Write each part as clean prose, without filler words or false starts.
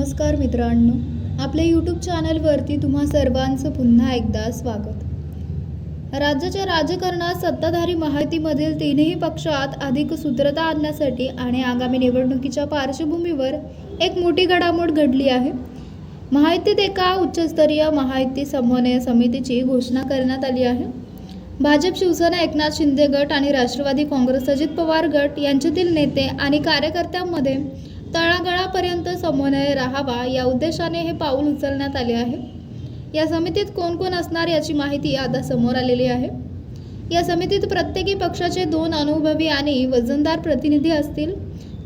नमस्कार मित्रांनो, आपल्या यूट्यूब चॅनलवरती तुम्हा सर्वांचं पुन्हा एकदा स्वागत। राज्याच्या राजकारणात सत्ताधारी महायुतीमधील तीनही पक्षात अधिक सूत्रता आणण्यासाठी आणि आगामी निवडणुकीच्या पार्श्वभूमीवर एक मोठी घडामोड घडली आहे। महायुतीत एका उच्चस्तरीय महायुती समन्वय समितीची घोषणा करण्यात आली आहे। भाजप, शिवसेना, एकनाथ शिंदे गट आणि राष्ट्रवादी काँग्रेस अजित पवार गट यांच्यातील नेते आणि कार्यकर्त्यांमध्ये तळागाळापर्यंत समन्वय राहावा या उद्देशाने हे पाऊल उचलण्यात आले आहे। या समितीत कोण कोण असणार याची माहिती आता समोर आलेली आहे। या समितीत प्रत्येकी पक्षाचे 2 अनुभवी आणि वजनदार प्रतिनिधी असतील,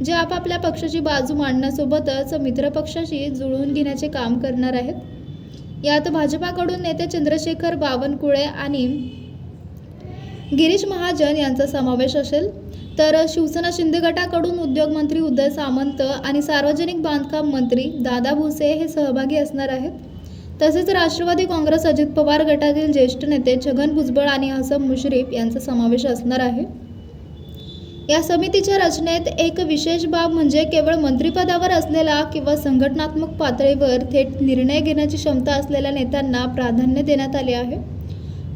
जे आपापल्या पक्षाची बाजू मांडण्यासोबतच मित्रपक्षाशी जुळवून घेण्याचे काम करणार आहेत। यात भाजपाकडून नेते चंद्रशेखर बावनकुळे आणि गिरीश महाजन यांचा समावेश असेल, तर शिवसेना शिंदे गटाकडून उद्योगमंत्री उदय सामंत आणि सार्वजनिक बांधकाम मंत्री दादा भुसे हे सहभागी असणार आहेत। तसेच राष्ट्रवादी काँग्रेस अजित पवार गटातील ज्येष्ठ नेते छगन भुजबळ आणि हसन मुश्रीफ यांचा समावेश असणार आहे। या समितीच्या रचनेत एक विशेष बाब म्हणजे केवळ मंत्रिपदावर असलेला किंवा संघटनात्मक पातळीवर थेट निर्णय घेण्याची क्षमता असलेल्या नेत्यांना प्राधान्य देण्यात आले आहे।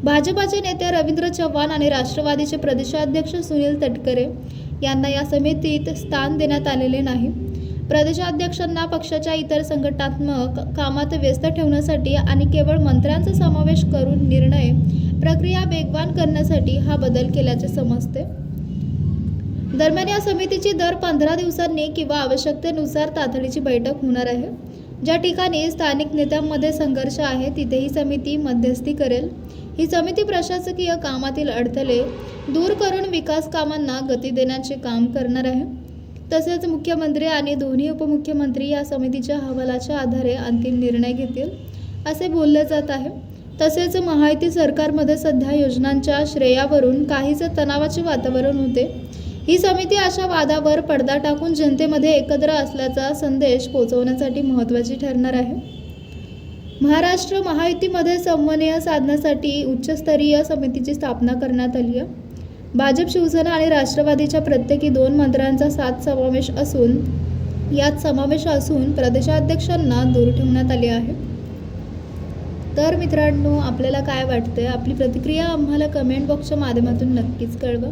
भाजपाचे नेते रवींद्र चव्हाण आणि राष्ट्रवादीचे प्रदेशाध्यक्ष सुनील तटकरे यांना या समितीत स्थान देण्यात आलेले नाही। प्रदेशाध्यक्षांना पक्षाच्या इतर संघटनात्मक कामात व्यस्त ठेवण्यासाठी आणि केवळ मंत्र्यांचा समावेश करून निर्णय प्रक्रिया वेगवान करण्यासाठी हा बदल केल्याचे समजते। दरम्यान या समितीची दर 15 दिवसांनी किंवा आवश्यकतेनुसार तातडीची बैठक होणार आहे। ज्या ठिकाणी स्थानिक नेत्यांमध्ये संघर्ष आहे तिथे ही समिती मध्यस्थी करेल। ही समिती प्रशासकीय कामातील अडथळे दूर करून विकास कामांना गती देण्याचे काम करणार आहे। तसेच मुख्यमंत्री आणि दोन्ही उपमुख्यमंत्री या समितीच्या अहवालाच्या आधारे अंतिम निर्णय घेतील असे बोलले जात आहे। तसेच महायुती सरकारमध्ये सध्या योजनांच्या श्रेयावरून काहीच तणावाचे वातावरण होते। ही समिती अशा वादावर पडदा टाकून जनतेमध्ये एकत्र असल्याचा संदेश पोहोचवण्यासाठी महत्त्वाची ठरणार आहे। महाराष्ट्र महायुतीमध्ये समन्वय साधण्यासाठी उच्चस्तरीय समितीची स्थापना करण्यात आली आहे। भाजप, शिवसेना आणि राष्ट्रवादीच्या प्रत्येकी 2 मंत्र्यांचा यात समावेश असून प्रदेशाध्यक्षांना दूर ठेवण्यात आले आहे। तर मित्रांनो, आपल्याला काय वाटतंय? आपली प्रतिक्रिया आम्हाला कमेंट बॉक्सच्या माध्यमातून नक्कीच कळवा।